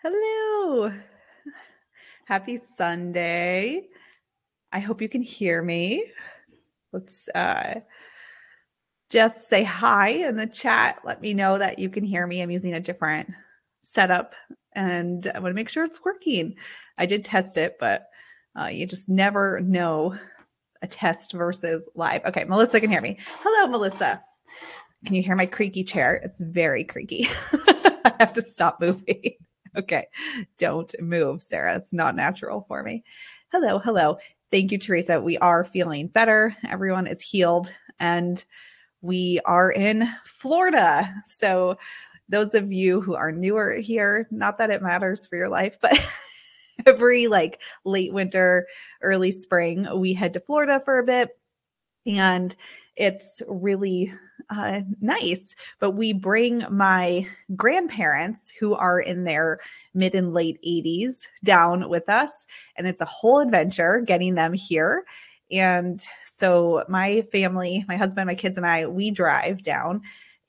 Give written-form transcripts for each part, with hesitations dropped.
Hello. Happy Sunday. I hope you can hear me. Let's just say hi in the chat. Let me know that you can hear me. I'm using a different setup and I want to make sure it's working. I did test it, but you just never know a test versus live. Okay, Melissa can hear me. Hello, Melissa. Can you hear my creaky chair? It's very creaky. I have to stop moving. Okay. Don't move, Sarah. It's not natural for me. Hello. Hello. Thank you, Teresa. We are feeling better. Everyone is healed and we are in Florida. So those of you who are newer here, not that it matters for your life, but every like late winter, early spring, we head to Florida for a bit and it's really nice. But we bring my grandparents, who are in their mid and late 80s, down with us, and it's a whole adventure getting them here. And so my family, my husband, my kids, and I, we drive down.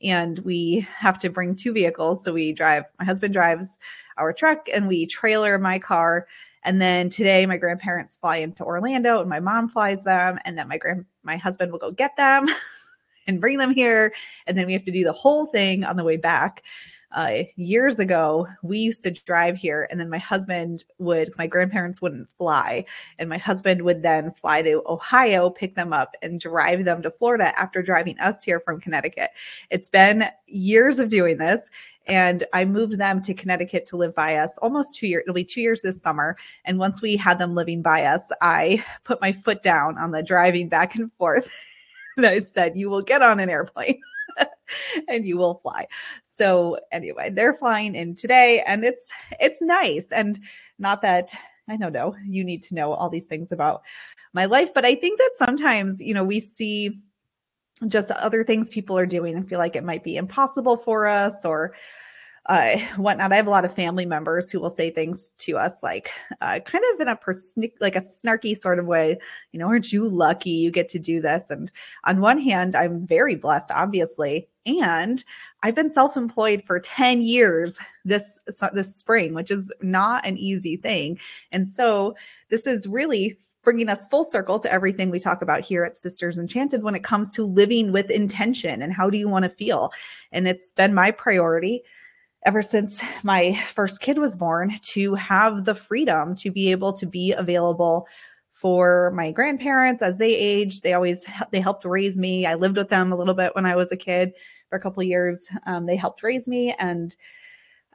And we have to bring two vehicles. So we drive, my husband drives our truck and we trailer my car. And then today, my grandparents fly into Orlando, and my mom flies them, and then my husband will go get them and bring them here, and then we have to do the whole thing on the way back. Years ago, we used to drive here, and then my husband would, my grandparents wouldn't fly, and my husband would then fly to Ohio, pick them up, and drive them to Florida after driving us here from Connecticut. It's been years of doing this. And I moved them to Connecticut to live by us almost 2 years. It'll be 2 years this summer. And once we had them living by us, I put my foot down on the driving back and forth. And I said, you will get on an airplane and you will fly. So anyway, they're flying in today and it's nice. And not that I don't know, you need to know all these things about my life, but I think that sometimes, we see just other things people are doing and feel like it might be impossible for us or whatnot. I have a lot of family members who will say things to us like kind of in a like a snarky sort of way, aren't you lucky you get to do this? And on one hand, I'm very blessed, obviously. And I've been self-employed for 10 years this spring, which is not an easy thing. And so this is really bringing us full circle to everything we talk about here at Sisters Enchanted when it comes to living with intention and how do you want to feel. And it's been my priority ever since my first kid was born to have the freedom to be able to be available for my grandparents as they aged. They helped raise me. I lived with them a little bit when I was a kid for a couple of years. They helped raise me, and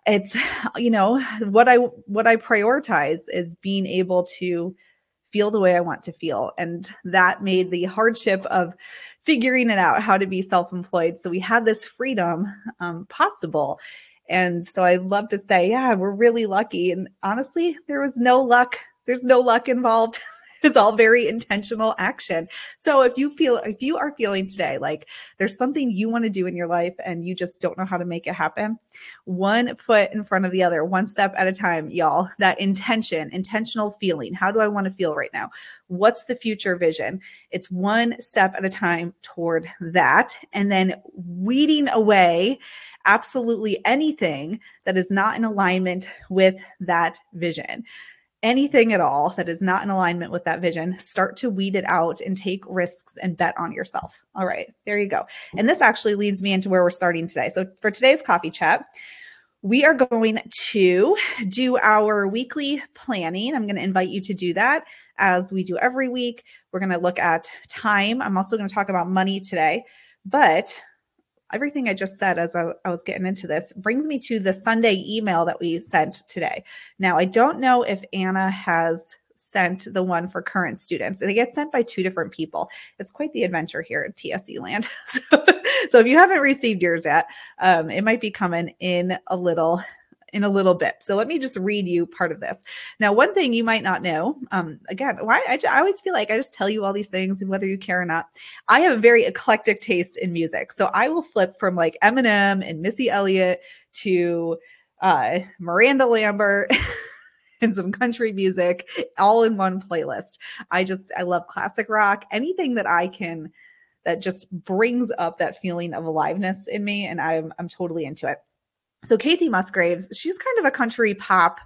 it's what I prioritize is being able to feel the way I want to feel. And that made the hardship of figuring it out how to be self-employed. So we had this freedom possible. And so I love to say, yeah, we're really lucky. And honestly, there was no luck. There's no luck involved. It's all very intentional action. So if you are feeling today like there's something you want to do in your life and you just don't know how to make it happen, one foot in front of the other, one step at a time, y'all. That intentional feeling. How do I want to feel right now? What's the future vision? It's one step at a time toward that. And then weeding away absolutely anything that is not in alignment with that vision. Anything at all that is not in alignment with that vision, start to weed it out and take risks and bet on yourself. All right, there you go. And this actually leads me into where we're starting today. So for today's coffee chat, we are going to do our weekly planning. I'm going to invite you to do that as we do every week. We're going to look at time. I'm also going to talk about money today, but everything I just said as I was getting into this brings me to the Sunday email that we sent today. Now, I don't know if Anna has sent the one for current students. They get sent by two different people. It's quite the adventure here at TSE land. So if you haven't received yours yet, it might be coming in a little bit. So let me just read you part of this. Now, one thing you might not know, again, why I always feel like I just tell you all these things, and whether you care or not, I have a very eclectic taste in music. So I will flip from like Eminem and Missy Elliott to Miranda Lambert and some country music all in one playlist. I love classic rock, anything that just brings up that feeling of aliveness in me, and I'm totally into it. So Casey Musgraves, she's kind of a country pop,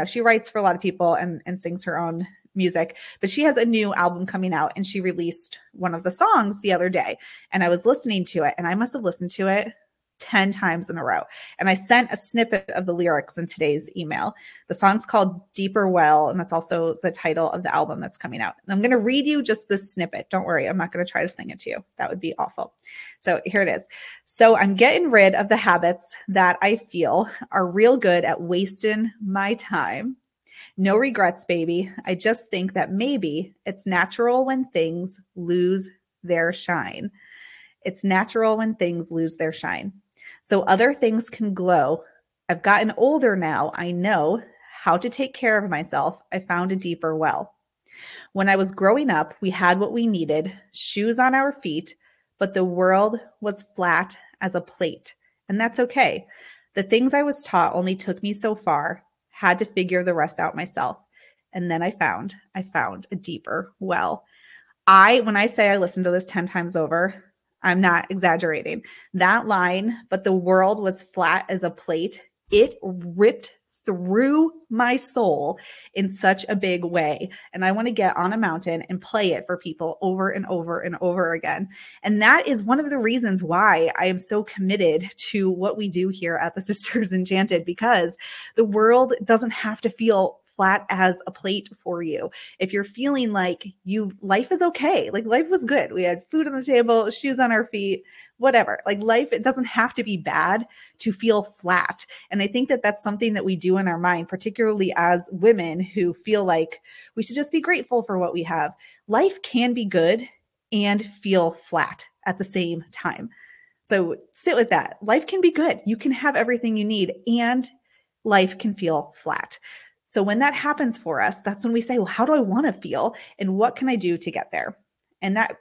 she writes for a lot of people and sings her own music, but she has a new album coming out and she released one of the songs the other day. And I was listening to it and I must have listened to it 10 times in a row. And I sent a snippet of the lyrics in today's email. The song's called Deeper Well, and that's also the title of the album that's coming out. And I'm going to read you just this snippet. Don't worry, I'm not going to try to sing it to you. That would be awful. So here it is. So I'm getting rid of the habits that I feel are real good at wasting my time. No regrets, baby. I just think that maybe it's natural when things lose their shine. It's natural when things lose their shine. So other things can glow. I've gotten older now. I know how to take care of myself. I found a deeper well. When I was growing up, we had what we needed, shoes on our feet, but the world was flat as a plate. And that's okay. The things I was taught only took me so far, had to figure the rest out myself. And then I found a deeper well. When I say I listened to this 10 times over, I'm not exaggerating. That line, but the world was flat as a plate, it ripped through my soul in such a big way. And I want to get on a mountain and play it for people over and over and over again. And that is one of the reasons why I am so committed to what we do here at the Sisters Enchanted, because the world doesn't have to feel flat as a plate for you. If you're feeling like life is okay, like life was good. We had food on the table, shoes on our feet, whatever. Like life, it doesn't have to be bad to feel flat. And I think that that's something that we do in our mind, particularly as women who feel like we should just be grateful for what we have. Life can be good and feel flat at the same time. So sit with that. Life can be good. You can have everything you need and life can feel flat. So when that happens for us, that's when we say, well, how do I want to feel? And what can I do to get there? And that,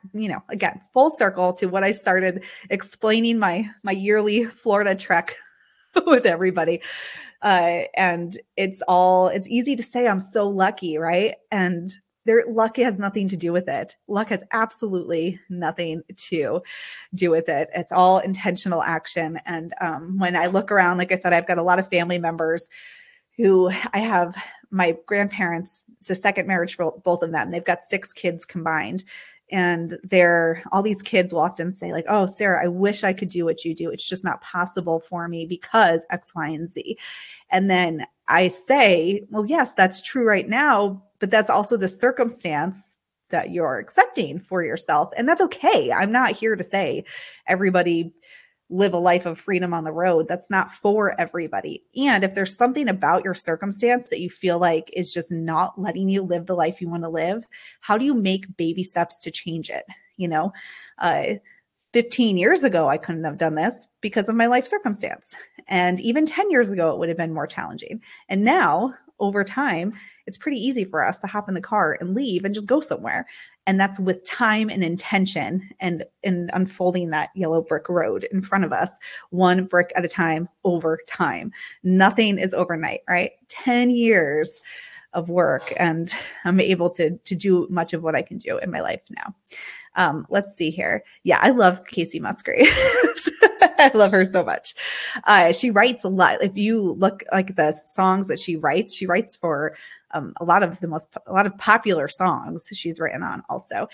again, full circle to what I started explaining my yearly Florida trek with everybody. And it's easy to say I'm so lucky, right? And luck has nothing to do with it. Luck has absolutely nothing to do with it. It's all intentional action. And when I look around, like I said, I've got a lot of family members who I have my grandparents, it's a second marriage for both of them. They've got 6 kids combined. And all these kids will often say like, oh, Sarah, I wish I could do what you do. It's just not possible for me because X, Y, and Z. And then I say, well, yes, that's true right now, but that's also the circumstance that you're accepting for yourself. And that's okay. I'm not here to say everybody live a life of freedom on the road. That's not for everybody. And if there's something about your circumstance that you feel like is just not letting you live the life you want to live, how do you make baby steps to change it? 15 years ago, I couldn't have done this because of my life circumstance. And even 10 years ago, it would have been more challenging. And now, over time, it's pretty easy for us to hop in the car and leave and just go somewhere. And that's with time and intention and unfolding that yellow brick road in front of us, one brick at a time over time. Nothing is overnight, right? 10 years of work, and I'm able to do much of what I can do in my life now. Let's see here. Yeah, I love Casey Musgraves. I love her so much. She writes a lot. If you look like the songs that she writes for a lot of popular songs she's written on also.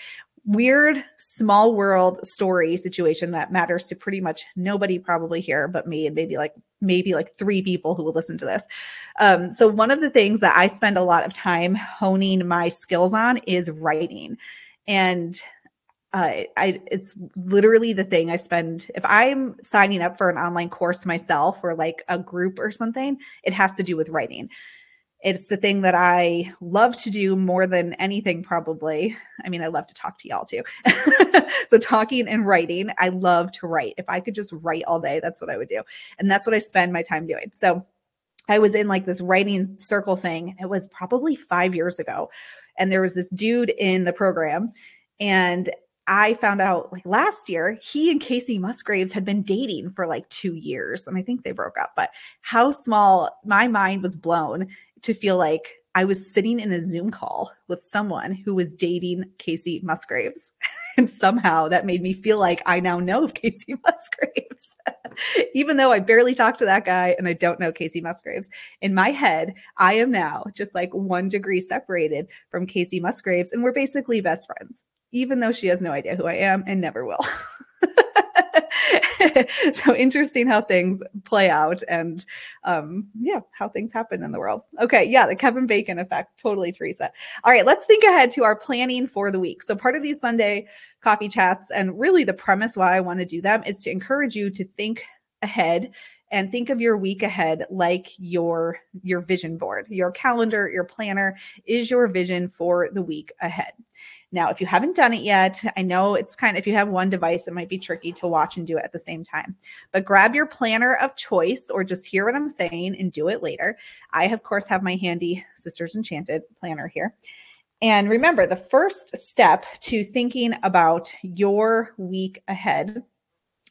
Weird small world story situation that matters to pretty much nobody probably here but me and maybe like 3 people who will listen to this. So one of the things that I spend a lot of time honing my skills on is writing. And it's literally the thing I spend, if I'm signing up for an online course myself or like a group or something, it has to do with writing. It's the thing that I love to do more than anything, probably. I mean, I love to talk to y'all too. So talking and writing, I love to write. If I could just write all day, that's what I would do. And that's what I spend my time doing. So I was in like this writing circle thing. It was probably 5 years ago. And there was this dude in the program. And I found out like last year, he and Casey Musgraves had been dating for like 2 years. And I think they broke up. But how small, my mind was blown to feel like I was sitting in a Zoom call with someone who was dating Casey Musgraves. And somehow that made me feel like I now know Casey Musgraves, even though I barely talked to that guy and I don't know Casey Musgraves. In my head, I am now just like 1 degree separated from Casey Musgraves, and we're basically best friends, even though she has no idea who I am and never will. So interesting how things play out and how things happen in the world. Okay, yeah, the Kevin Bacon effect. Totally, Teresa. All right, let's think ahead to our planning for the week. So part of these Sunday coffee chats, and really the premise why I want to do them, is to encourage you to think ahead and think of your week ahead like your vision board. Your calendar, your planner is your vision for the week ahead. Now, if you haven't done it yet, I know it's if you have one device, it might be tricky to watch and do it at the same time. But grab your planner of choice, or just hear what I'm saying and do it later. I, of course, have my handy Sisters Enchanted planner here. And remember, the first step to thinking about your week ahead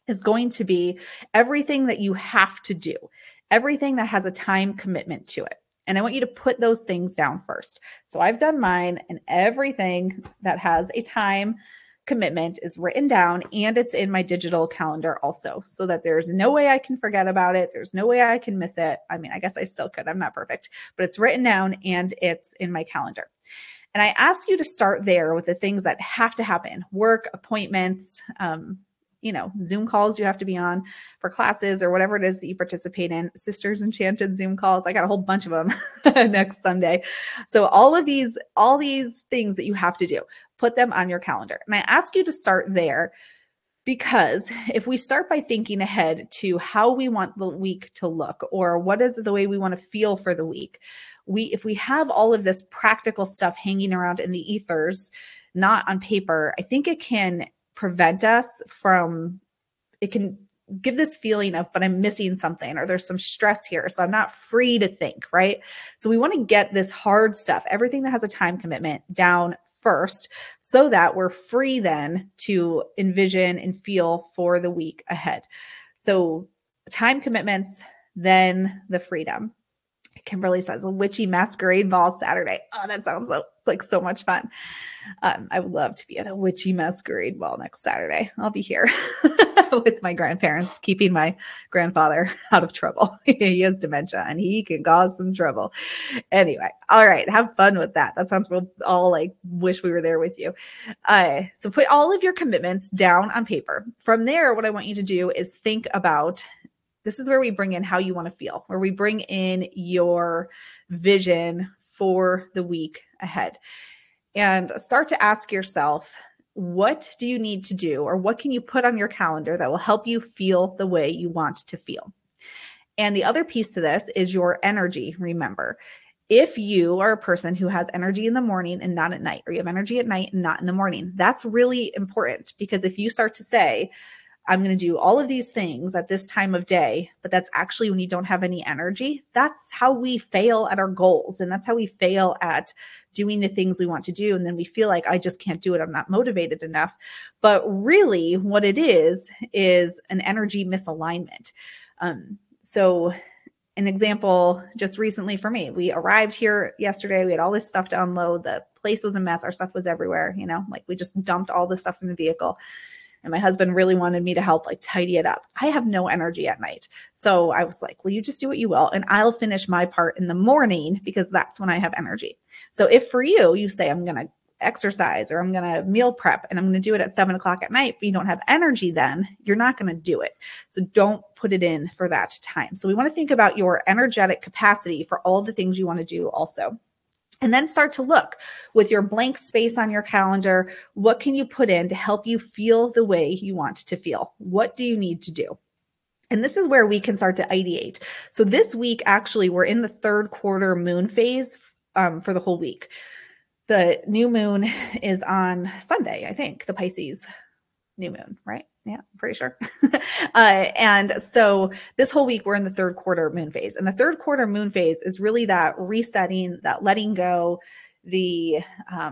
is going to be everything that you have to do, everything that has a time commitment to it. And I want you to put those things down first. So I've done mine, and everything that has a time commitment is written down, and it's in my digital calendar also, so that there's no way I can forget about it. There's no way I can miss it. I mean, I guess I still could. I'm not perfect, but it's written down and it's in my calendar. And I ask you to start there with the things that have to happen: work, appointments, Zoom calls you have to be on for classes or whatever it is that you participate in. Sisters Enchanted Zoom calls. I got a whole bunch of them next Sunday. So all these things that you have to do, put them on your calendar. And I ask you to start there, because if we start by thinking ahead to how we want the week to look, or what is the way we want to feel for the week, if we have all of this practical stuff hanging around in the ethers, not on paper, I think it can prevent us from, it can give this feeling of, but I'm missing something, or there's some stress here, so I'm not free to think, right? So we want to get this hard stuff, everything that has a time commitment, down first, so that we're free then to envision and feel for the week ahead. So time commitments, then the freedom. Kimberly says, a witchy masquerade ball Saturday. Oh, that sounds so much fun. I would love to be at a witchy masquerade ball next Saturday. I'll be here with my grandparents, keeping my grandfather out of trouble. He has dementia and he can cause some trouble. Anyway, all right, have fun with that. That sounds, we'll all wish we were there with you. So put all of your commitments down on paper. From there, what I want you to do is think about, this is where we bring in how you want to feel, where we bring in your vision for the week ahead, and start to ask yourself, what do you need to do, or what can you put on your calendar that will help you feel the way you want to feel? And the other piece to this is your energy. Remember, if you are a person who has energy in the morning and not at night, or you have energy at night and not in the morning, that's really important, because if you start to say, I'm going to do all of these things at this time of day, but that's actually when you don't have any energy, that's how we fail at our goals. And that's how we fail at doing the things we want to do. And then we feel like, I just can't do it, I'm not motivated enough. But really what it is an energy misalignment. So an example just recently for me, we arrived here yesterday. We had all this stuff to unload. The place was a mess. Our stuff was everywhere. We just dumped all the stuff in the vehicle. And my husband really wanted me to help tidy it up. I have no energy at night. So I was like, well, you just do what you will, and I'll finish my part in the morning, because that's when I have energy. So if for you say, I'm going to exercise, or I'm going to meal prep, and I'm going to do it at 7:00 at night, but you don't have energy, then you're not going to do it. So don't put it in for that time. So we want to think about your energetic capacity for all the things you want to do also. And then start to look with your blank space on your calendar. What can you put in to help you feel the way you want to feel? What do you need to do? And this is where we can start to ideate. So this week, actually, we're in the 3rd quarter moon phase for the whole week. The new moon is on Sunday, I think, the Pisces new moon, right? Yeah, I'm pretty sure. And so this whole week we're in the 3rd quarter moon phase, and the 3rd quarter moon phase is really that resetting, that letting go, the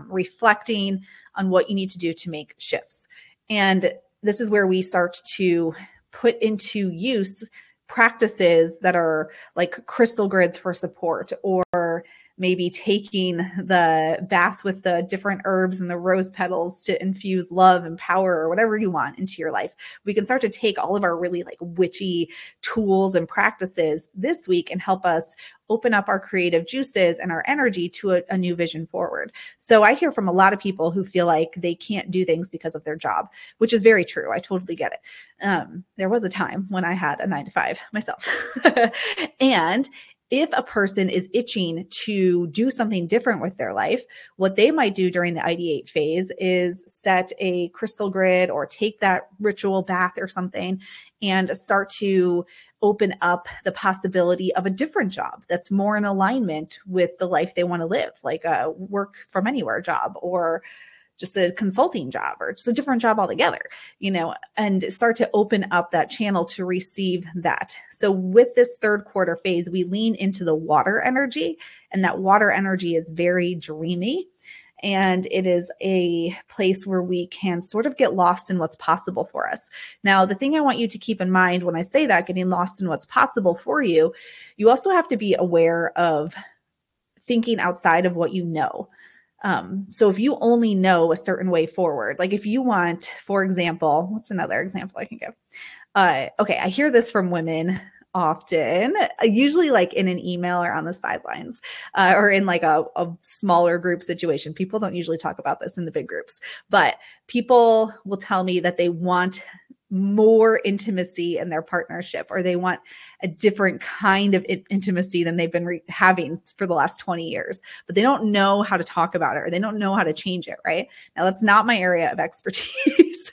reflecting on what you need to do to make shifts. And this is where we start to put into use practices that are like crystal grids for support, or or maybe taking the bath with the different herbs and the rose petals to infuse love and power or whatever you want into your life. We can start to take all of our really like witchy tools and practices this week and help us open up our creative juices and our energy to a new vision forward. So I hear from a lot of people who feel like they can't do things because of their job, which is very true. I totally get it. There was a time when I had a 9-to-5 myself. And if a person is itching to do something different with their life, what they might do during the ideate phase is set a crystal grid or take that ritual bath or something and start to open up the possibility of a different job that's more in alignment with the life they want to live, like a work from anywhere job or just a consulting job or just a different job altogether, and start to open up that channel to receive that. So with this third quarter phase, we lean into the water energy, and that water energy is very dreamy. And it is a place where we can sort of get lost in what's possible for us. Now, the thing I want you to keep in mind when I say that, getting lost in what's possible for you, you also have to be aware of thinking outside of what you know. So if you only know a certain way forward, like if you want, for example, what's another example I can give? Okay, I hear this from women often, usually like in an email or on the sidelines, or in like a smaller group situation. People don't usually talk about this in the big groups, but people will tell me that they want more intimacy in their partnership, or they want a different kind of intimacy than they've been having for the last 20 years, but they don't know how to talk about it, or they don't know how to change it. Right now, that's not my area of expertise.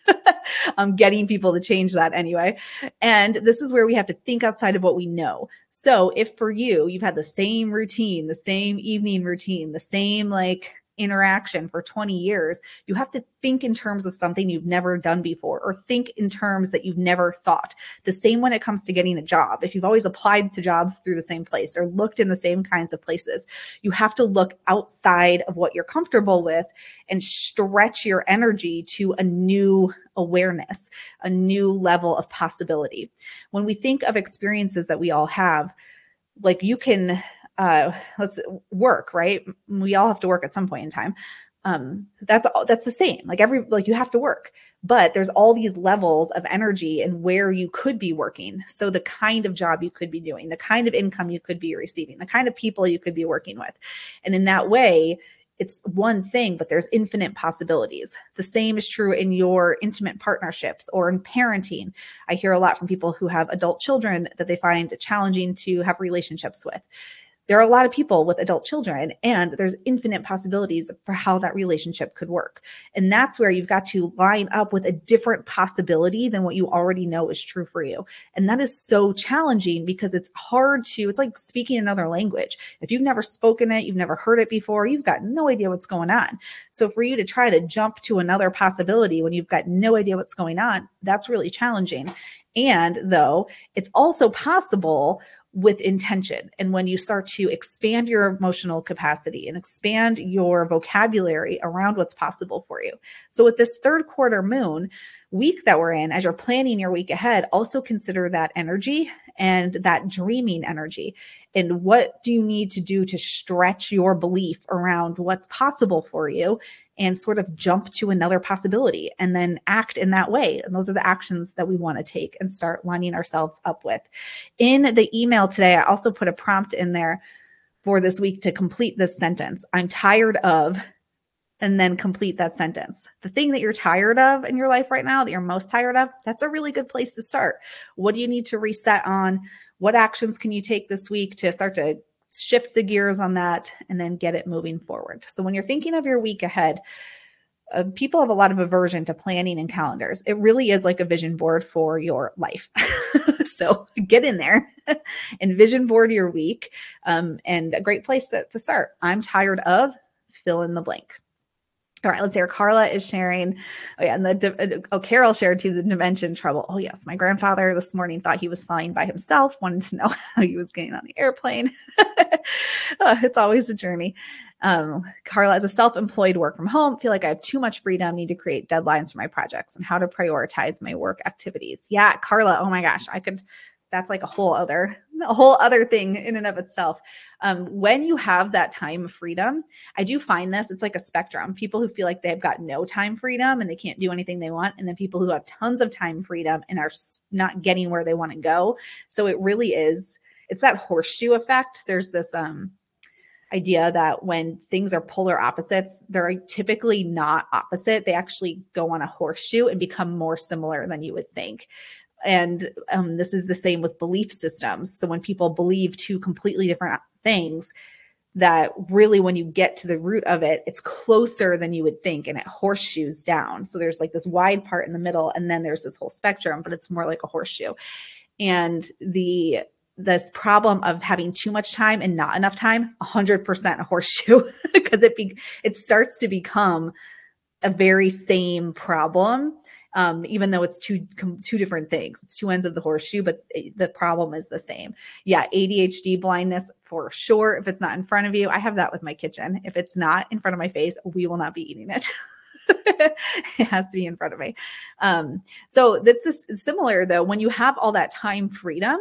I'm getting people to change that anyway. And this is where we have to think outside of what we know. So if for you, you've had the same routine, the same evening routine, the same like interaction for 20 years, you have to think in terms of something you've never done before, or think in terms that you've never thought. The same when it comes to getting a job. If you've always applied to jobs through the same place or looked in the same kinds of places, you have to look outside of what you're comfortable with and stretch your energy to a new awareness, a new level of possibility. When we think of experiences that we all have, like you can let's work, right? We all have to work at some point in time. That's the same. Like you have to work, but there's all these levels of energy and where you could be working. So the kind of job you could be doing, the kind of income you could be receiving, the kind of people you could be working with. And in that way, it's one thing, but there's infinite possibilities. The same is true in your intimate partnerships or in parenting. I hear a lot from people who have adult children that they find challenging to have relationships with. There are a lot of people with adult children, and there's infinite possibilities for how that relationship could work. And that's where you've got to line up with a different possibility than what you already know is true for you. And that is so challenging because it's like speaking another language. If you've never spoken it, you've never heard it before, you've got no idea what's going on. So for you to try to jump to another possibility when you've got no idea what's going on, that's really challenging. And though it's also possible with intention. And when you start to expand your emotional capacity and expand your vocabulary around what's possible for you. So with this third quarter moon week that we're in, as you're planning your week ahead, also consider that energy and that dreaming energy. And what do you need to do to stretch your belief around what's possible for you and sort of jump to another possibility and then act in that way. And those are the actions that we want to take and start lining ourselves up with. In the email today, I also put a prompt in there for this week to complete this sentence. I'm tired of, and then complete that sentence. The thing that you're tired of in your life right now, that you're most tired of, that's a really good place to start. What do you need to reset on? What actions can you take this week to start to shift the gears on that and then get it moving forward? So when you're thinking of your week ahead, people have a lot of aversion to planning and calendars. It really is like a vision board for your life. So get in there and vision board your week. And a great place to start. I'm tired of fill in the blank. All right, let's hear. Carla is sharing. Oh, yeah. And Carol shared too, the dimension trouble. Oh, yes. My grandfather this morning thought he was flying by himself, wanted to know how he was getting on the airplane. It's always a journey. Carla, as a self-employed work from home, feel like I have too much freedom, need to create deadlines for my projects and how to prioritize my work activities. Yeah, Carla. Oh my gosh. That's like a whole other a whole other thing in and of itself. When you have that time freedom, I do find this, it's like a spectrum. People who feel like they've got no time freedom and they can't do anything they want, and then people who have tons of time freedom and are not getting where they want to go. So it really is, it's that horseshoe effect. There's this idea that when things are polar opposites, they're typically not opposite. They actually go on a horseshoe and become more similar than you would think. And this is the same with belief systems. So when people believe two completely different things, that really when you get to the root of it, it's closer than you would think, and it horseshoes down. So there's like this wide part in the middle, and then there's this whole spectrum, but it's more like a horseshoe. And this problem of having too much time and not enough time, 100% a horseshoe, because it starts to become a very same problem. Even though it's two different things, it's two ends of the horseshoe, but the problem is the same. Yeah, ADHD blindness for sure. If it's not in front of you, I have that with my kitchen. If it's not in front of my face, we will not be eating it. It has to be in front of me. So that's similar though, when you have all that time freedom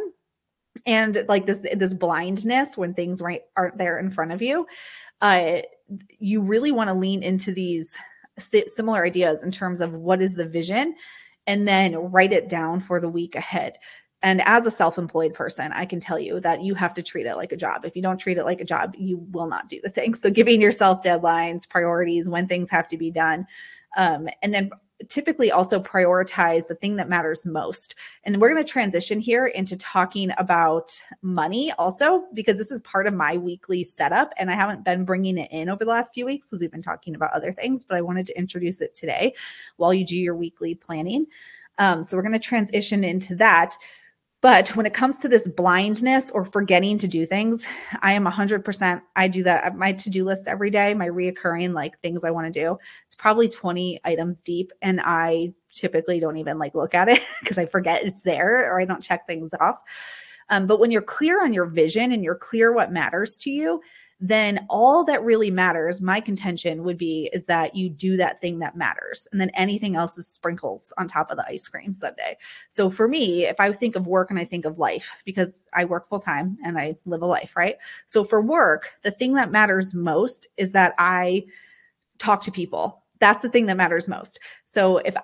and like this blindness when things aren't there in front of you, you really want to lean into these similar ideas in terms of what is the vision, and then write it down for the week ahead. And as a self-employed person, I can tell you that you have to treat it like a job. If you don't treat it like a job, you will not do the thing. So giving yourself deadlines, priorities, when things have to be done, and then typically also prioritize the thing that matters most. And we're going to transition here into talking about money also, because this is part of my weekly setup, and I haven't been bringing it in over the last few weeks because we've been talking about other things, but I wanted to introduce it today while you do your weekly planning. So we're going to transition into that. But when it comes to this blindness or forgetting to do things, I am 100%, I do that. My to-do list every day, my reoccurring like things I want to do. It's probably 20 items deep. And I typically don't even like look at it because I forget it's there or I don't check things off. But when you're clear on your vision and you're clear what matters to you, then all that really matters, my contention would be, is that you do that thing that matters. And then anything else is sprinkles on top of the ice cream sundae. So for me, if I think of work and I think of life, because I work full time and I live a life, right? So for work, the thing that matters most is that I talk to people. That's the thing that matters most. So if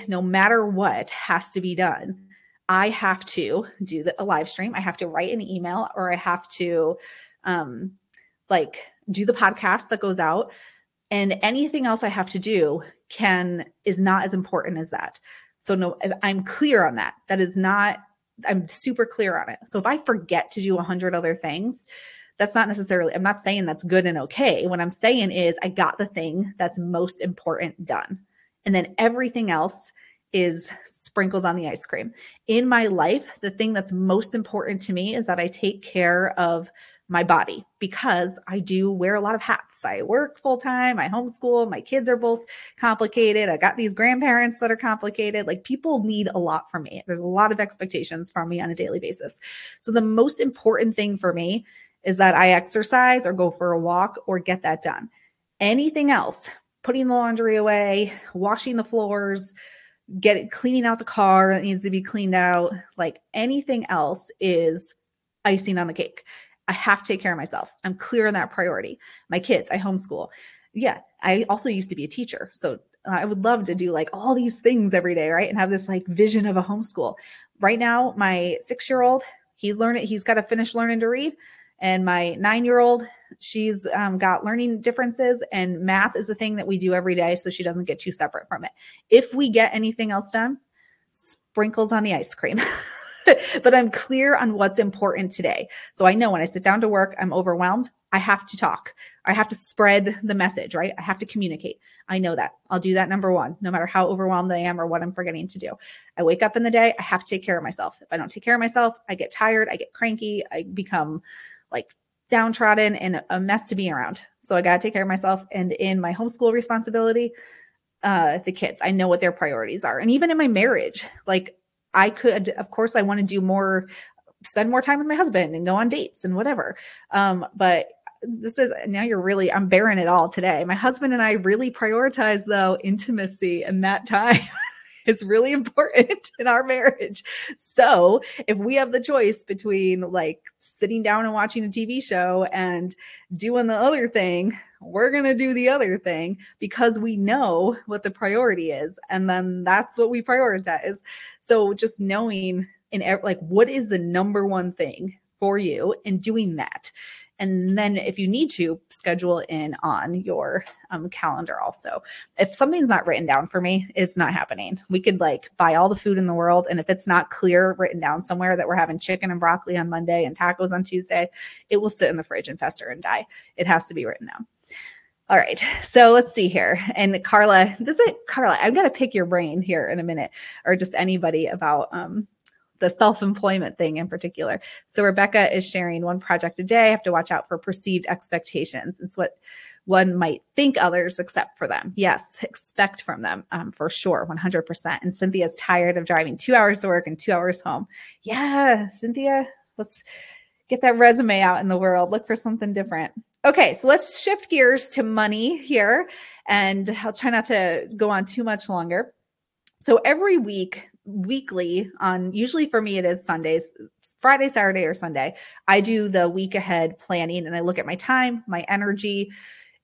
no matter what has to be done, I have to do a live stream. I have to write an email, or I have to, do the podcast that goes out, and anything else I have to do is not as important as that. So no, I'm clear on that. That is not, I'm super clear on it. So if I forget to do 100 other things, that's not necessarily, I'm not saying that's good and okay. What I'm saying is I got the thing that's most important done. And then everything else is sprinkles on the ice cream. In my life, the thing that's most important to me is that I take care of my body, because I do wear a lot of hats. I work full time, I homeschool, my kids are both complicated. I got these grandparents that are complicated. Like, people need a lot from me. There's a lot of expectations from me on a daily basis. So the most important thing for me is that I exercise or go for a walk or get that done. Anything else, putting the laundry away, washing the floors, cleaning out the car that needs to be cleaned out, like anything else is icing on the cake. I have to take care of myself. I'm clear on that priority. My kids, I homeschool. Yeah, I also used to be a teacher. So I would love to do like all these things every day, right? And have this like vision of a homeschool. Right now, my 6-year-old, he's got to finish learning to read. And my 9-year-old, she's got learning differences, and math is the thing that we do every day, so she doesn't get too separate from it. If we get anything else done, sprinkles on the ice cream. But I'm clear on what's important today. So I know when I sit down to work, I'm overwhelmed. I have to talk. I have to spread the message, right? I have to communicate. I know that. I'll do that number one, no matter how overwhelmed I am or what I'm forgetting to do. I wake up in the day, I have to take care of myself. If I don't take care of myself, I get tired, I get cranky, I become like downtrodden and a mess to be around. So I got to take care of myself. And in my homeschool responsibility, the kids, I know what their priorities are. And even in my marriage, like, I could, of course, I want to do more, spend more time with my husband and go on dates and whatever. But I'm bearing it all today. My husband and I really prioritize though intimacy and that time. is really important in our marriage. So if we have the choice between like sitting down and watching a TV show and doing the other thing, we're going to do the other thing because we know what the priority is. And then that's what we prioritize. So just knowing like what is the number one thing for you and doing that. And then if you need to, schedule in on your calendar also. If something's not written down for me, it's not happening. We could like buy all the food in the world. And if it's not clear written down somewhere that we're having chicken and broccoli on Monday and tacos on Tuesday, it will sit in the fridge and fester and die. It has to be written down. All right. So let's see here. And Carla, I've got to pick your brain here in a minute, or just anybody about the self-employment thing in particular. So Rebecca is sharing 1 project a day. I have to watch out for perceived expectations. It's what one might think others expect for them. Yes, expect from them for sure, 100%. And Cynthia's tired of driving 2 hours to work and 2 hours home. Yeah, Cynthia, let's get that resume out in the world. Look for something different. Okay, so let's shift gears to money here. And I'll try not to go on too much longer. So every weekly on, usually for me, it is Sundays, Friday, Saturday, or Sunday, I do the week ahead planning and I look at my time, my energy.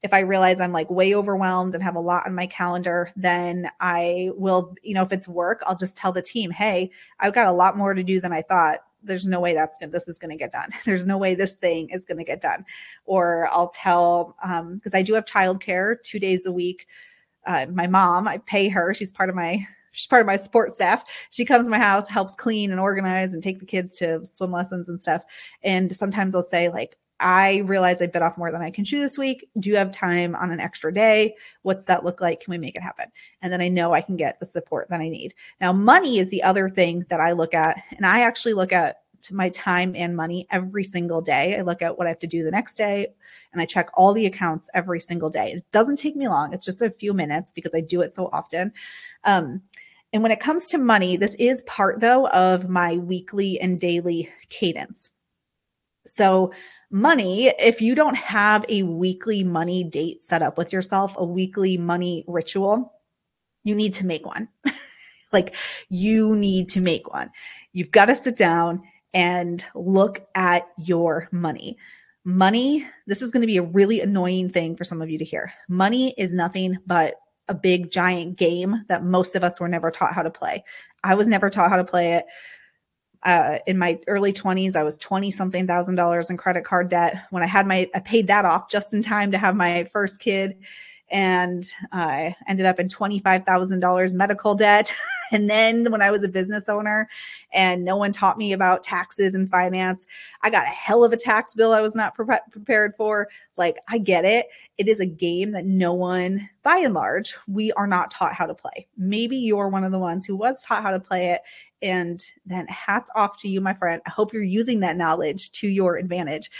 If I realize I'm like way overwhelmed and have a lot on my calendar, then I will, if it's work, I'll just tell the team, hey, I've got a lot more to do than I thought. There's no way this is going to get done. There's no way this thing is going to get done. Or I'll tell, because I do have childcare 2 days a week. My mom, I pay her. She's part of my support staff. She comes to my house, helps clean and organize and take the kids to swim lessons and stuff. And sometimes I'll say like, I realize I bit off more than I can chew this week. Do you have time on an extra day? What's that look like? Can we make it happen? And then I know I can get the support that I need. Now, money is the other thing that I look at. And I actually look at my time and money every single day. I look at what I have to do the next day and I check all the accounts every single day. It doesn't take me long. It's just a few minutes because I do it so often. And when it comes to money, this is part though of my weekly and daily cadence. So money, if you don't have a weekly money date set up with yourself, a weekly money ritual, you need to make one. Like you need to make one. You've got to sit down and look at your money. Money, this is going to be a really annoying thing for some of you to hear. Money is nothing but a big giant game that most of us were never taught how to play. I was never taught how to play it. In my early 20s, I was $20-something thousand in credit card debt. When I paid that off just in time to have my first kid. And I ended up in $25,000 medical debt. And then when I was a business owner and no one taught me about taxes and finance, I got a hell of a tax bill I was not prepared for. Like, I get it. It is a game that no one, by and large, we are not taught how to play. Maybe you're one of the ones who was taught how to play it. And then hats off to you, my friend. I hope you're using that knowledge to your advantage.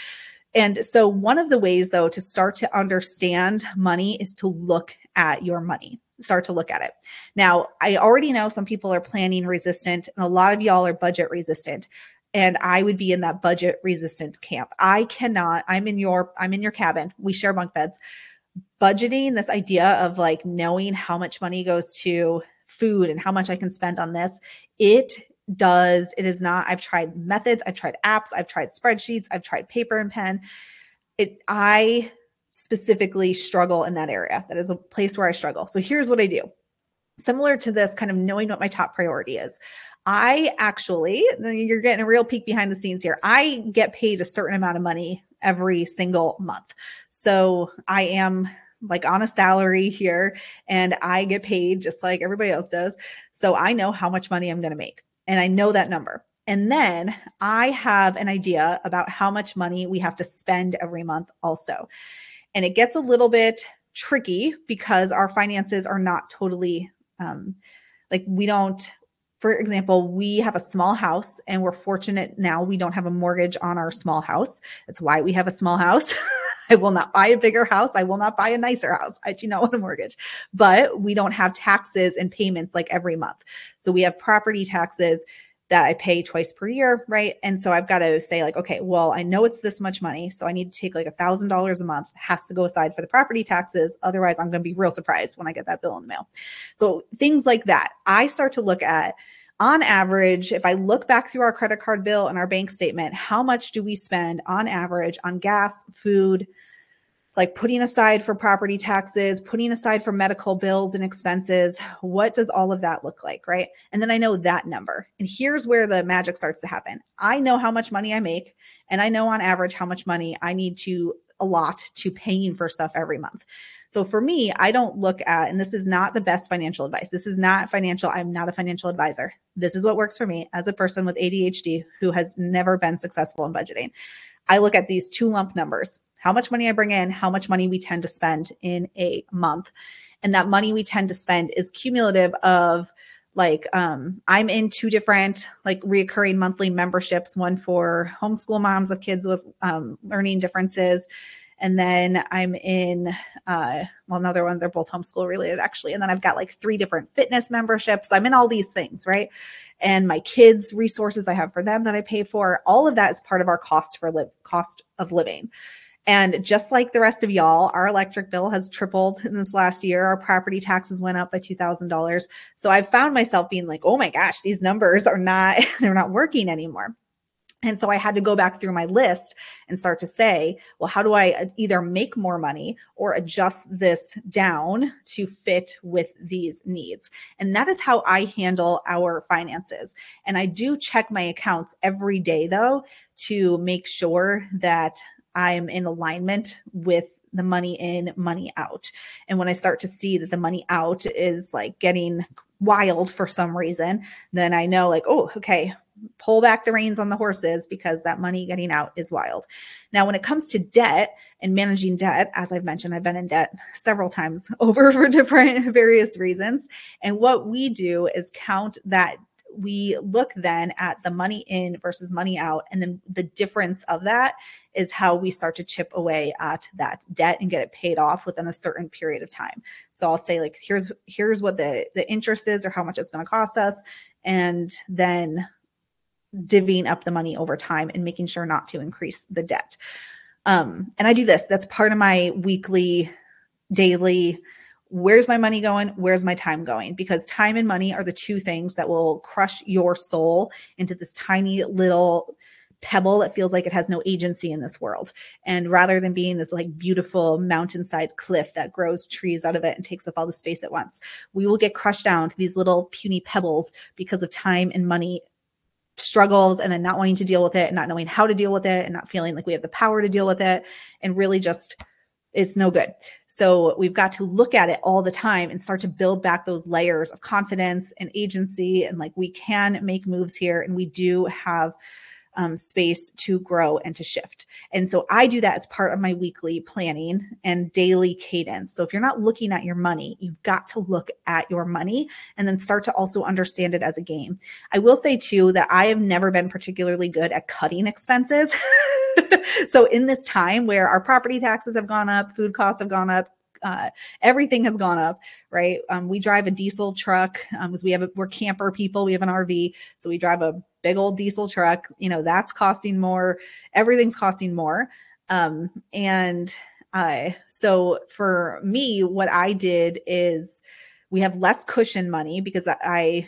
And so one of the ways, though, to start to understand money is to look at your money. Start to look at it. Now, I already know some people are planning resistant, and a lot of y'all are budget resistant. And I would be in that budget resistant camp. I cannot. I'm in your cabin. We share bunk beds. Budgeting, this idea of like knowing how much money goes to food and how much I can spend on this, it is not. I've tried methods, I've tried apps, I've tried spreadsheets, I've tried paper and pen. I specifically struggle in that area. That is a place where I struggle. So here's what I do. Similar to this, kind of knowing what my top priority is. I actually, you're getting a real peek behind the scenes here. I get paid a certain amount of money every single month. So I am like on a salary here and I get paid just like everybody else does. So I know how much money I'm going to make. And I know that number. And then I have an idea about how much money we have to spend every month also. And it gets a little bit tricky because our finances are not totally for example, we have a small house and we're fortunate now we don't have a mortgage on our small house. That's why we have a small house. I will not buy a bigger house. I will not buy a nicer house. I do not want a mortgage, but we don't have taxes and payments like every month. So we have property taxes that I pay twice per year, right? And so I've got to say like, okay, well, I know it's this much money, so I need to take like $1,000 a month, has to go aside for the property taxes. Otherwise, I'm going to be real surprised when I get that bill in the mail. So things like that, I start to look at, on average, if I look back through our credit card bill and our bank statement, how much do we spend on average on gas, food, like putting aside for property taxes, putting aside for medical bills and expenses? What does all of that look like, right? And then I know that number. And here's where the magic starts to happen. I know how much money I make, and I know on average how much money I need to allot to paying for stuff every month. So for me, I don't look at, and this is not the best financial advice. This is not financial. I'm not a financial advisor. This is what works for me as a person with ADHD who has never been successful in budgeting. I look at these two lump numbers, how much money I bring in, how much money we tend to spend in a month. And that money we tend to spend is cumulative of like, I'm in two different like reoccurring monthly memberships, one for homeschool moms of kids with learning differences. And then I'm in, another one, they're both homeschool related actually. And then I've got like 3 different fitness memberships. I'm in all these things, right? And my kids' resources I have for them that I pay for, all of that is part of our cost of living. And just like the rest of y'all, our electric bill has tripled in this last year. Our property taxes went up by $2,000. So I've found myself being like, oh my gosh, these numbers are not, they're not working anymore. And so I had to go back through my list and start to say, well, how do I either make more money or adjust this down to fit with these needs? And that is how I handle our finances. And I do check my accounts every day, though, to make sure that I'm in alignment with the money in, money out. And when I start to see that the money out is like getting wild for some reason, then I know like, oh, okay, pull back the reins on the horses because that money getting out is wild. Now, when it comes to debt and managing debt, as I've mentioned, I've been in debt several times over for different various reasons. And what we do is count that. We look then at the money in versus money out. And then the difference of that is how we start to chip away at that debt and get it paid off within a certain period of time. So I'll say like, here's what the interest is or how much it's going to cost us. And then divvying up the money over time and making sure not to increase the debt. And I do this. That's part of my weekly, daily, where's my money going? Where's my time going? Because time and money are the two things that will crush your soul into this tiny little pebble that feels like it has no agency in this world. And rather than being this like beautiful mountainside cliff that grows trees out of it and takes up all the space at once, we will get crushed down to these little puny pebbles because of time and money struggles, and then not wanting to deal with it and not knowing how to deal with it and not feeling like we have the power to deal with it, and really just it's no good. So we've got to look at it all the time and start to build back those layers of confidence and agency, and like we can make moves here and we do have space to grow and to shift. And so I do that as part of my weekly planning and daily cadence. So if you're not looking at your money, you've got to look at your money and then start to also understand it as a game. I will say too that I have never been particularly good at cutting expenses. So in this time where our property taxes have gone up, food costs have gone up, everything has gone up, right? We drive a diesel truck because we're camper people. We have an RV, so we drive a big old diesel truck. That's costing more. Everything's costing more. So for me, what I did is we have less cushion money because like I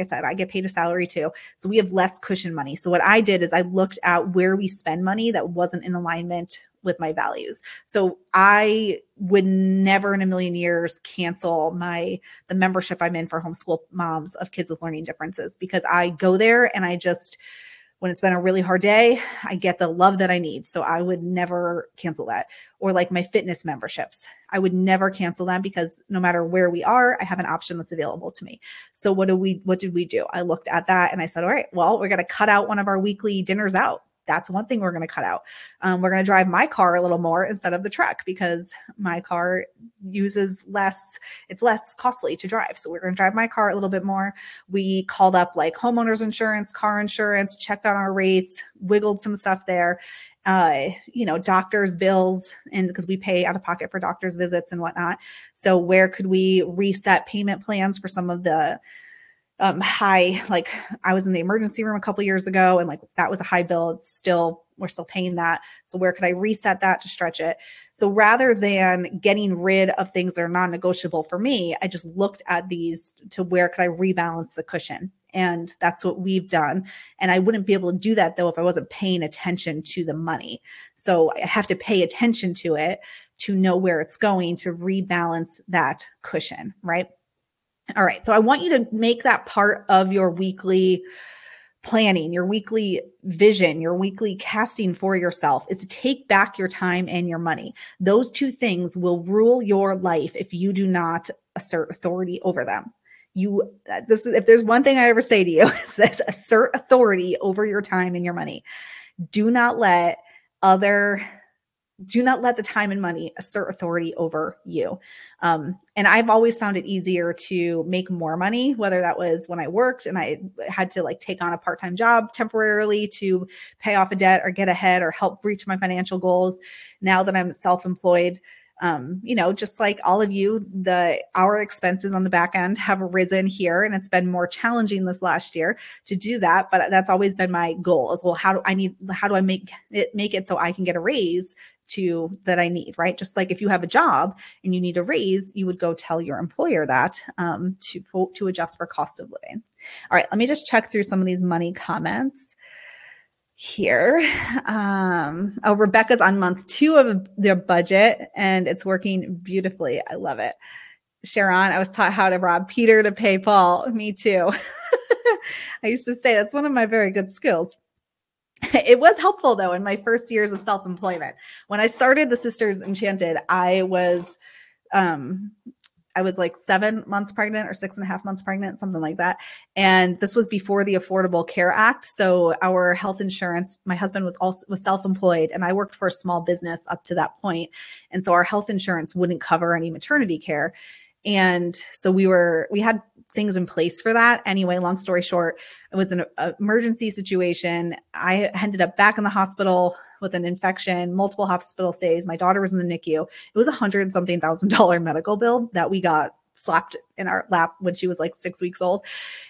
said, I get paid a salary too. So we have less cushion money. So what I did is I looked at where we spend money that wasn't in alignment with my values. So I would never in a million years cancel the membership I'm in for homeschool moms of kids with learning differences, because I go there and when it's been a really hard day, I get the love that I need. So I would never cancel that. Or like my fitness memberships, I would never cancel them because no matter where we are, I have an option that's available to me. So what did we do? I looked at that and I said, all right, well, we're going to cut out one of our weekly dinners out. That's one thing we're going to cut out. We're going to drive my car a little more instead of the truck because my car uses less. It's less costly to drive. So we're going to drive my car a little bit more. We called up like homeowners insurance, car insurance, checked on our rates, wiggled some stuff there. Doctor's bills, and because we pay out of pocket for doctor's visits and whatnot. So where could we reset payment plans for some of the high, like I was in the emergency room a couple years ago and like that was a high bill. We're still paying that. So where could I reset that to stretch it? So rather than getting rid of things that are non-negotiable for me, I just looked at these to where could I rebalance the cushion. And that's what we've done. And I wouldn't be able to do that though if I wasn't paying attention to the money. So I have to pay attention to it to know where it's going to rebalance that cushion, right? All right. So I want you to make that part of your weekly planning, your weekly vision, your weekly casting for yourself is to take back your time and your money. Those two things will rule your life if you do not assert authority over them. If there's one thing I ever say to you, it's this: assert authority over your time and your money. Do not let the time and money assert authority over you. And I've always found it easier to make more money, whether that was when I worked and I had to like take on a part-time job temporarily to pay off a debt or get ahead or help reach my financial goals. Now that I'm self-employed, just like all of you, our expenses on the back end have risen here, and it's been more challenging this last year to do that. But that's always been my goal as well. How do I make it so I can get a raise that I need, right? Just like if you have a job and you need a raise, you would go tell your employer that to adjust for cost of living. All right, let me just check through some of these money comments here. Rebecca's on month 2 of their budget and it's working beautifully. I love it. Sharon, I was taught how to rob Peter to pay Paul. Me too. I used to say that's one of my very good skills. It was helpful though in my first years of self-employment. When I started the Sisters Enchanted, I was like 7 months pregnant or 6.5 months pregnant, something like that. And this was before the Affordable Care Act. So our health insurance, my husband was self-employed and I worked for a small business up to that point. And so our health insurance wouldn't cover any maternity care. And so we had things in place for that. Anyway, long story short, it was an emergency situation. I ended up back in the hospital with an infection, multiple hospital stays. My daughter was in the NICU. It was $100,000 medical bill that we got slapped in our lap when she was like 6 weeks old.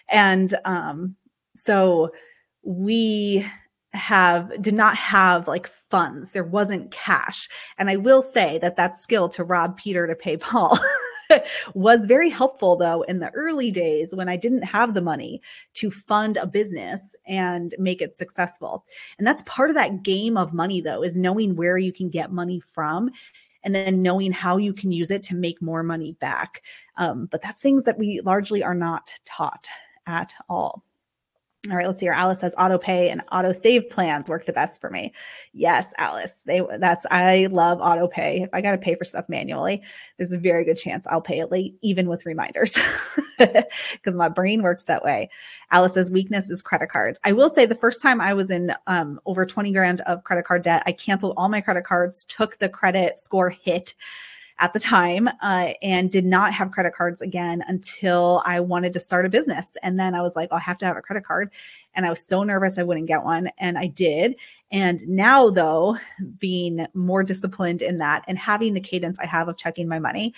And so we did not have like funds. There wasn't cash. And I will say that skill to rob Peter to pay Paul was very helpful though in the early days when I didn't have the money to fund a business and make it successful. And that's part of that game of money though, is knowing where you can get money from and then knowing how you can use it to make more money back. But that's things that we largely are not taught at all. All right, let's see here. Alice says auto pay and auto save plans work the best for me. Yes, Alice, I love auto pay. If I got to pay for stuff manually, there's a very good chance I'll pay it late, even with reminders, because my brain works that way. Alice says weakness is credit cards. I will say the first time I was in over 20 grand of credit card debt, I canceled all my credit cards, took the credit score hit at the time, and did not have credit cards again until I wanted to start a business. And then I was like, I'll have to have a credit card. And I was so nervous I wouldn't get one. And I did. And now though, being more disciplined in that and having the cadence I have of checking my money,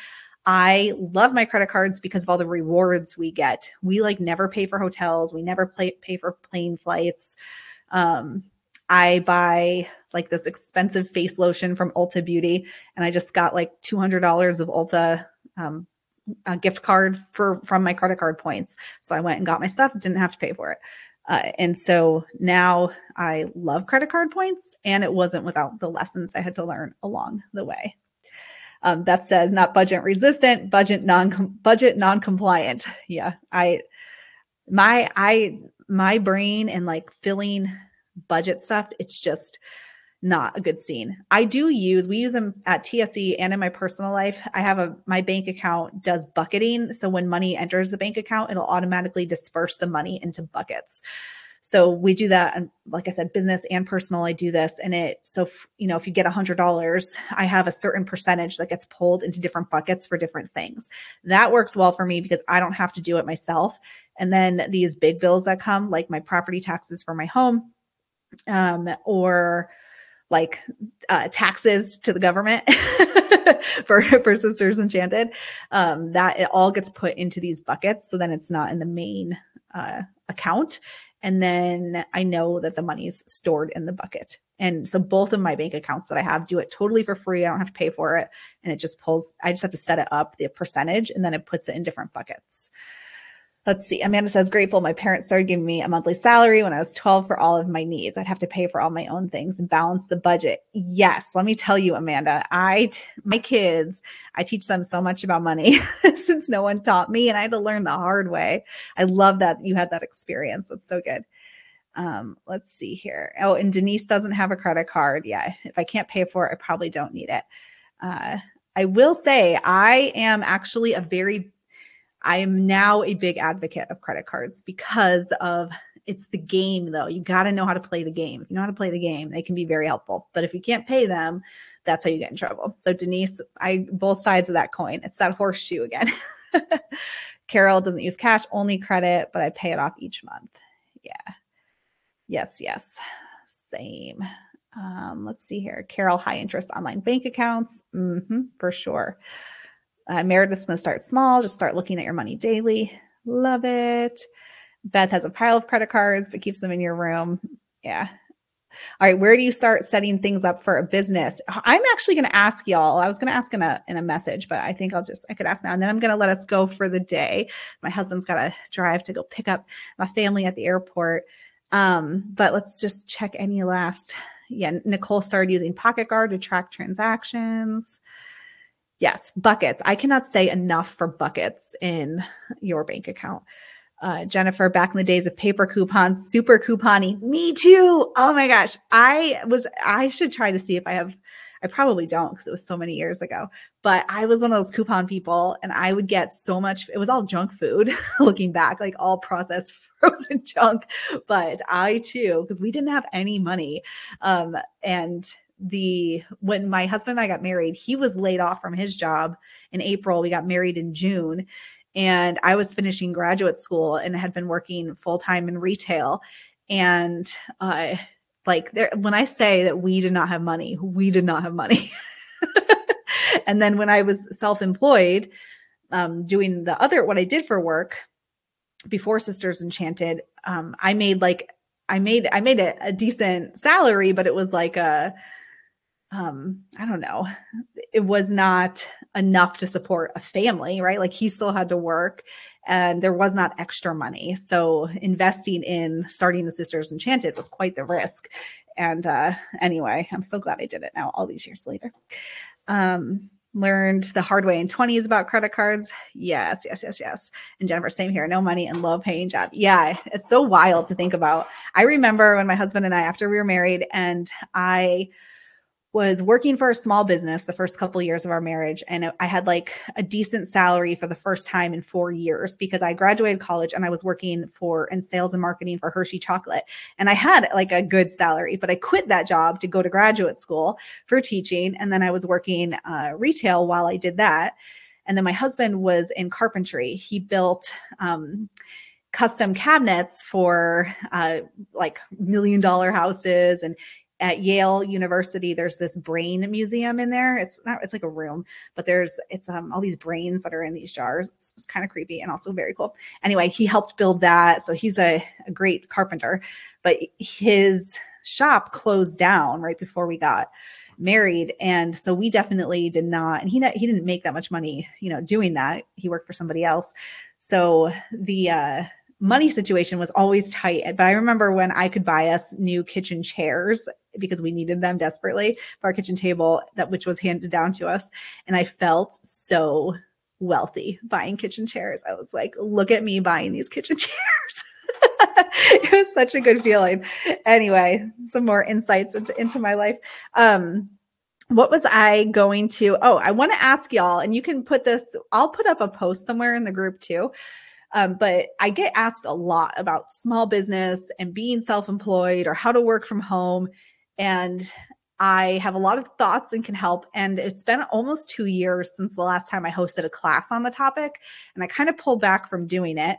I love my credit cards because of all the rewards we get. We like never pay for hotels. We never pay for plane flights. I buy like this expensive face lotion from Ulta Beauty, and I just got like $200 of Ulta a gift card from my credit card points. So I went and got my stuff, didn't have to pay for it. And so now I love credit card points, and it wasn't without the lessons I had to learn along the way. That says not budget resistant, budget non-compliant. Yeah, my brain and like filling budget stuff, it's just not a good scene. We use them at TSE and in my personal life. My bank account does bucketing. So when money enters the bank account, it'll automatically disperse the money into buckets. So we do that. And like I said, business and personal, I do this. And if you get $100, I have a certain percentage that gets pulled into different buckets for different things. That works well for me because I don't have to do it myself. And then these big bills that come, like my property taxes for my home, or like taxes to the government for Sisters Enchanted, that it all gets put into these buckets. So then it's not in the main account. And then I know that the money's stored in the bucket. And so both of my bank accounts that I have do it totally for free. I don't have to pay for it. And it just pulls, I just have to set it up, the percentage, and then it puts it in different buckets. Let's see. Amanda says, grateful my parents started giving me a monthly salary when I was 12 for all of my needs. I'd have to pay for all my own things and balance the budget. Yes. Let me tell you, Amanda, my kids, I teach them so much about money since no one taught me, and I had to learn the hard way. I love that you had that experience. That's so good. Let's see here. Oh, and Denise doesn't have a credit card. Yeah. If I can't pay for it, I probably don't need it. I will say I am now a big advocate of credit cards because of it's the game though. You got to know how to play the game. If you know how to play the game, they can be very helpful. But if you can't pay them, that's how you get in trouble. So Denise, both sides of that coin. It's that horseshoe again. Carol doesn't use cash, only credit, but I pay it off each month. Yeah. Yes. Same. Let's see here. Carol, high interest online bank accounts. For sure. Meredith's going to start small. Just start looking at your money daily. Love it. Beth has a pile of credit cards, but keeps them in your room. Yeah. All right. Where do you start setting things up for a business? I'm actually going to ask y'all. I was going to ask in a message, but I think I could ask now. And then I'm going to let us go for the day. My husband's got to drive to go pick up my family at the airport. But let's just check any last. Yeah. Nicole started using Pocket Guard to track transactions. Yes. Buckets. I cannot say enough for buckets in your bank account. Jennifer, back in the days of paper coupons, super couponing. Me too. Oh my gosh. I should try to see if I probably don't because it was so many years ago, but I was one of those coupon people and I would get so much, it was all junk food looking back, like all processed frozen junk, but I too, because we didn't have any money. And when my husband and I got married, he was laid off from his job in April. We got married in June and I was finishing graduate school and had been working full-time in retail. And, when I say that we did not have money, we did not have money. And then when I was self-employed, doing what I did for work before Sisters Enchanted, I made a decent salary, but it was like I don't know. It was not enough to support a family, right? Like he still had to work and there was not extra money. So investing in starting the Sisters Enchanted was quite the risk. And anyway, I'm so glad I did it now all these years later. Learned the hard way in 20s about credit cards. Yes. And Jennifer, same here. No money and low paying job. Yeah. It's so wild to think about. I remember when my husband and I, after we were married, and I was working for a small business the first couple of years of our marriage. And I had like a decent salary for the first time in 4 years because I graduated college and I was working in sales and marketing for Hershey Chocolate. And I had like a good salary, but I quit that job to go to graduate school for teaching. And then I was working retail while I did that. And then my husband was in carpentry. He built custom cabinets for like $1 million houses. And at Yale University, there's this brain museum in there. It's like a room, but it's all these brains that are in these jars. It's kind of creepy and also very cool. Anyway, he helped build that. So he's a great carpenter, but his shop closed down right before we got married. And so we definitely did not, and he didn't make that much money, doing that. He worked for somebody else. So the money situation was always tight. But I remember when I could buy us new kitchen chairs because we needed them desperately for our kitchen table, which was handed down to us. And I felt so wealthy buying kitchen chairs. I was like, look at me buying these kitchen chairs. It was such a good feeling. Anyway, some more insights into my life. What was I going to? Oh, I want to ask y'all, and you can put this, I'll put up a post somewhere in the group too. But I get asked a lot about small business and being self-employed or how to work from home. And I have a lot of thoughts and can help. And it's been almost 2 years since the last time I hosted a class on the topic. And I kind of pulled back from doing it.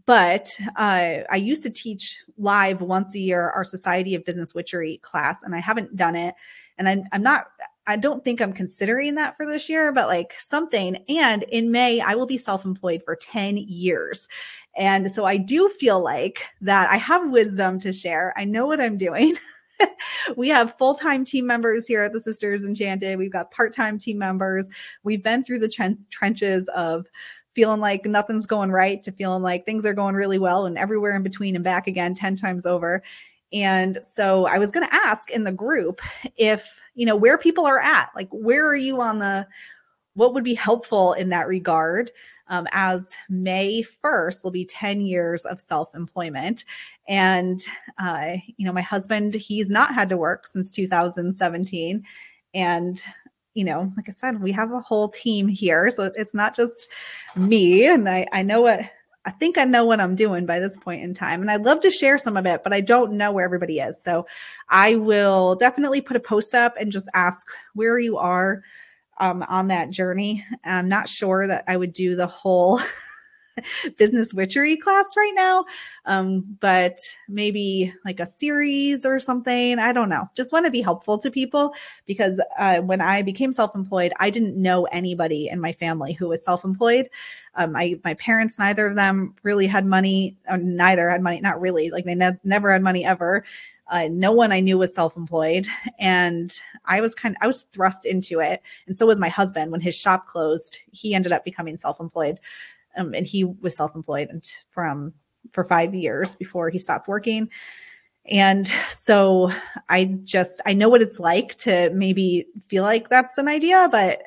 But I used to teach live once a year our Society of Business Witchery class, and I haven't done it. And I'm not I don't think I'm considering that for this year, but like something. And in May, I will be self-employed for 10 years. And so I do feel like that I have wisdom to share. I know what I'm doing. We have full-time team members here at the Sisters Enchanted. We've got part-time team members. We've been through the trenches of feeling like nothing's going right to feeling like things are going really well and everywhere in between and back again 10 times over. And so I was going to ask in the group if, where people are at, like, where are you on what would be helpful in that regard? As May 1st will be 10 years of self-employment. And, my husband, he's not had to work since 2017. And, like I said, we have a whole team here. So it's not just me. And I think I know what I'm doing by this point in time. And I'd love to share some of it, but I don't know where everybody is. So I will definitely put a post up and just ask where you are on that journey. I'm not sure that I would do the whole business witchery class right now, but maybe like a series or something. I don't know. Just want to be helpful to people because when I became self-employed, I didn't know anybody in my family who was self-employed. My parents, neither of them really had money. Neither had money, not really. Like they never had money ever. No one I knew was self-employed, and I was thrust into it. And so was my husband. When his shop closed, he ended up becoming self-employed. And he was self-employed for 5 years before he stopped working. And so I know what it's like to maybe feel like that's an idea, but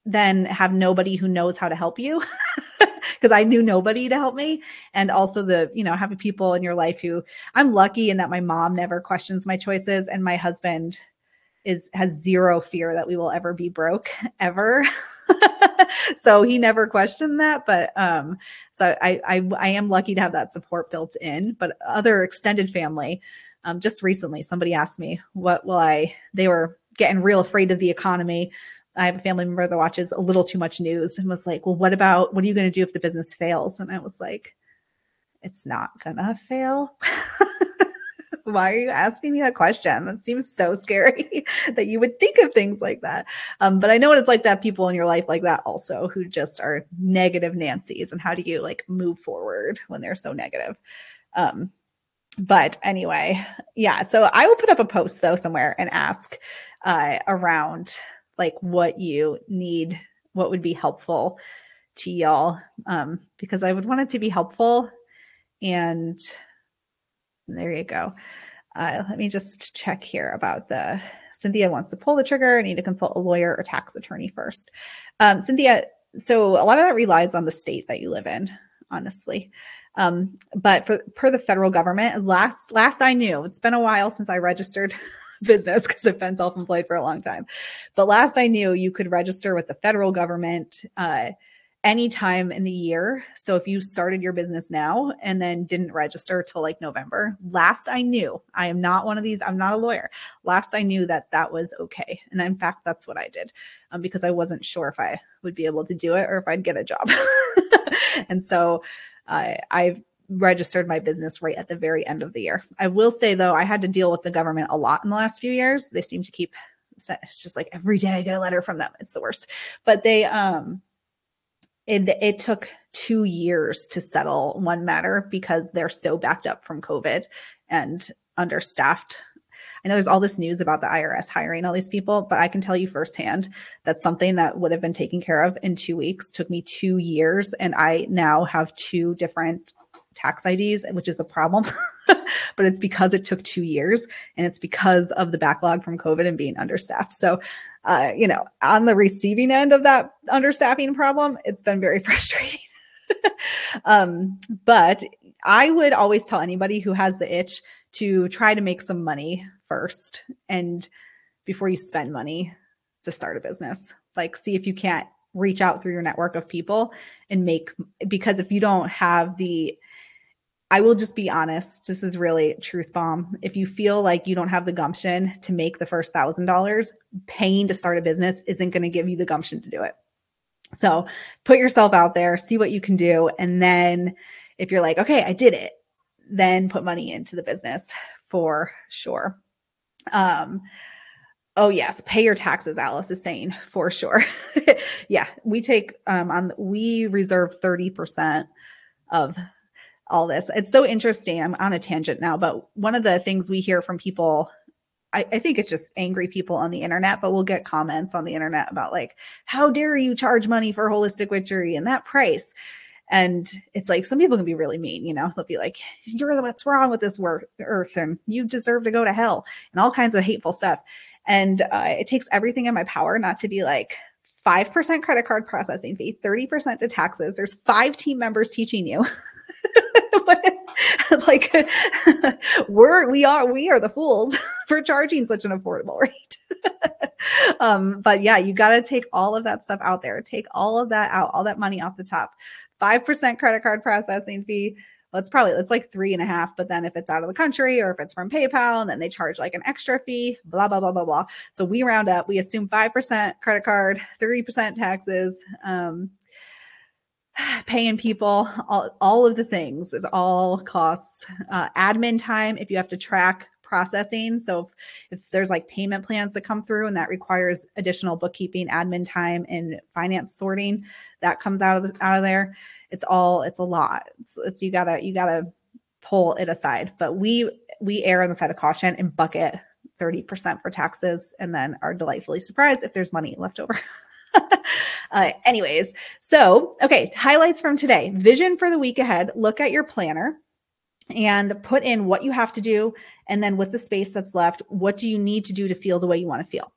then have nobody who knows how to help you because I knew nobody to help me. And also having people in your life who I'm lucky in that my mom never questions my choices. And my husband has zero fear that we will ever be broke ever. So he never questioned that. But so I am lucky to have that support built in. But other extended family, just recently, somebody asked me, they were getting real afraid of the economy. I have a family member that watches a little too much news and was like, well, what are you going to do if the business fails? And I was like, it's not gonna fail. Why are you asking me that question? That seems so scary that you would think of things like that. But I know what it's like to have people in your life like that also who just are negative Nancy's, and how do you like move forward when they're so negative? But anyway, yeah. So I will put up a post though somewhere and ask around like what you need, what would be helpful to y'all, because I would want it to be helpful. And there you go. Let me just check here about Cynthia wants to pull the trigger. I need to consult a lawyer or tax attorney first. Cynthia, so a lot of that relies on the state that you live in, honestly. But per the federal government, as last I knew, it's been a while since I registered business because I've been self-employed for a long time. But last I knew, you could register with the federal government anytime in the year. So if you started your business now and then didn't register till like November, last I knew, I am not one of these, I'm not a lawyer. Last I knew that was okay. And in fact, that's what I did because I wasn't sure if I would be able to do it or if I'd get a job. And so I've registered my business right at the very end of the year. I will say though, I had to deal with the government a lot in the last few years. They seem to keep, it's just like every day I get a letter from them. It's the worst. But they, it took 2 years to settle one matter because they're so backed up from COVID and understaffed. I know there's all this news about the IRS hiring all these people, but I can tell you firsthand that something that would have been taken care of in 2 weeks took me 2 years. And I now have 2 different tax IDs, which is a problem, but it's because it took 2 years and it's because of the backlog from COVID and being understaffed. So on the receiving end of that understaffing problem, it's been very frustrating. But I would always tell anybody who has the itch to try to make some money first and before you spend money to start a business. Like, see if you can't reach out through your network of people and because if you don't have I will just be honest. This is really truth bomb. If you feel like you don't have the gumption to make the first $1,000, paying to start a business isn't going to give you the gumption to do it. So put yourself out there, see what you can do. And then if you're like, okay, I did it, then put money into the business for sure. Oh yes, pay your taxes, Alice is saying, for sure. Yeah, we take we reserve 30% of all this. It's so interesting. I'm on a tangent now, but one of the things we hear from people, I think it's just angry people on the internet, but we'll get comments on the internet about like, how dare you charge money for holistic witchery and that price? And it's like some people can be really mean, you know, they'll be like, you're what's wrong with this earth and you deserve to go to hell and all kinds of hateful stuff. And it takes everything in my power not to be like 5% credit card processing fee, 30% to taxes. There's 5 team members teaching you. Like we are the fools for charging such an affordable rate. But yeah, you got to take all of that stuff out there, take all of that out, all that money off the top. 5% credit card processing fee. Well, it's like 3.5, but then if it's out of the country or if it's from PayPal, and then they charge like an extra fee, blah, blah, blah, blah, blah. So we round up, we assume 5% credit card, 30% taxes, paying people, all of the things. It all costs. Admin time, if you have to track processing. So if there's like payment plans that come through and that requires additional bookkeeping, admin time, and finance sorting, that comes out of there. It's a lot. It's you gotta pull it aside. But we err on the side of caution and bucket 30% for taxes, and then are delightfully surprised if there's money left over. Anyways, so, okay, highlights from today. Vision for the week ahead. Look at your planner and put in what you have to do. And then with the space that's left, what do you need to do to feel the way you want to feel?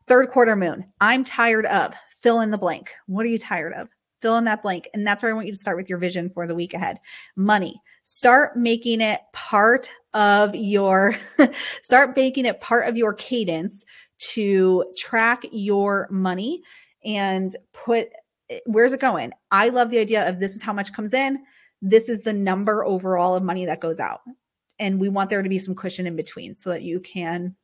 Third quarter moon. I'm tired of. Fill in the blank. What are you tired of? Fill in that blank. And that's where I want you to start with your vision for the week ahead. Money. Start making it part of your cadence to track your money and put, where's it going? I love the idea of this is how much comes in. This is the number overall of money that goes out. And we want there to be some cushion in between so that you can,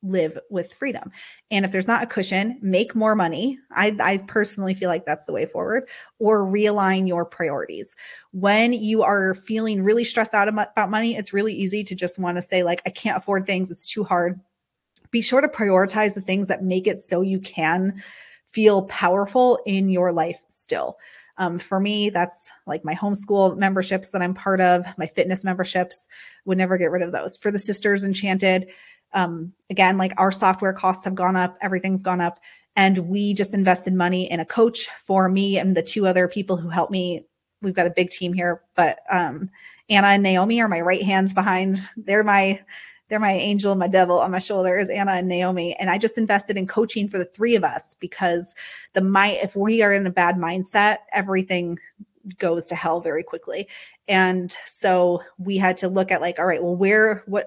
live with freedom. And if there's not a cushion, make more money. I personally feel like that's the way forward, or realign your priorities. When you are feeling really stressed out about money, it's really easy to just want to say like, I can't afford things. It's too hard. Be sure to prioritize the things that make it so you can feel powerful in your life still. For me, that's like my homeschool memberships that I'm part of, my fitness memberships, would never get rid of those. For the Sisters Enchanted, again, like our software costs have gone up, everything's gone up. And we just invested money in a coach for me and the 2 other people who help me. We've got a big team here, but Anna and Naomi are my right hands behind. They're my angel, my devil on my shoulder is Anna and Naomi. And I just invested in coaching for the 3 of us because if we are in a bad mindset, everything goes to hell very quickly. And so we had to look at like, all right, well,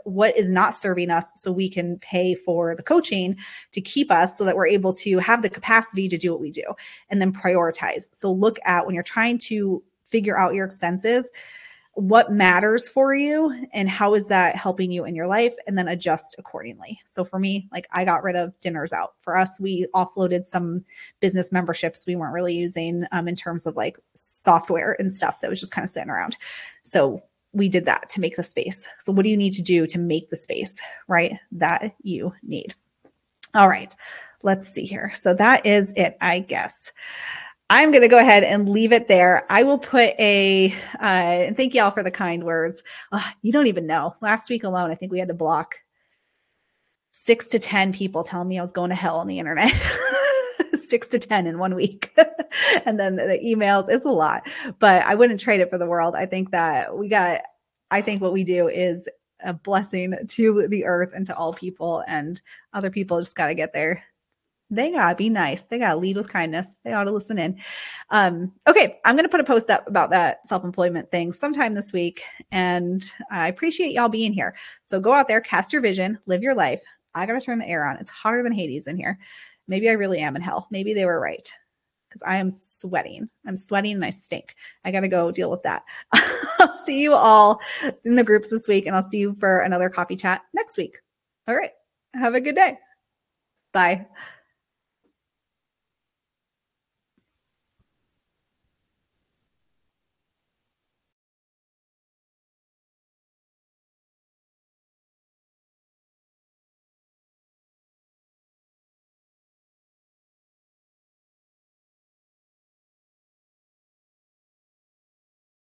what is not serving us so we can pay for the coaching to keep us so that we're able to have the capacity to do what we do, and then prioritize. So look at when you're trying to figure out your expenses, what matters for you and how is that helping you in your life, and then adjust accordingly. So for me, like I got rid of dinners out. For us, we offloaded some business memberships we weren't really using in terms of like software and stuff that was just kind of sitting around. So we did that to make the space. So what do you need to do to make the space, right, that you need? All right, let's see here. So that is it, I guess. I'm going to go ahead and leave it there. I will put thank y'all for the kind words. You don't even know. Last week alone, I think we had to block 6 to 10 people telling me I was going to hell on the internet. 6 to 10 in 1 week. And then the emails, it's a lot, but I wouldn't trade it for the world. I think what we do is a blessing to the earth and to all people, and other people just got to get there. They gotta be nice. They gotta lead with kindness. They ought to listen in. Okay, I'm gonna put a post up about that self-employment thing sometime this week, and I appreciate y'all being here. So go out there, cast your vision, live your life. I gotta turn the air on. It's hotter than Hades in here. Maybe I really am in hell. Maybe they were right, because I am sweating. I'm sweating and I stink. I gotta go deal with that. I'll see you all in the groups this week, and I'll see you for another coffee chat next week. All right, have a good day. Bye.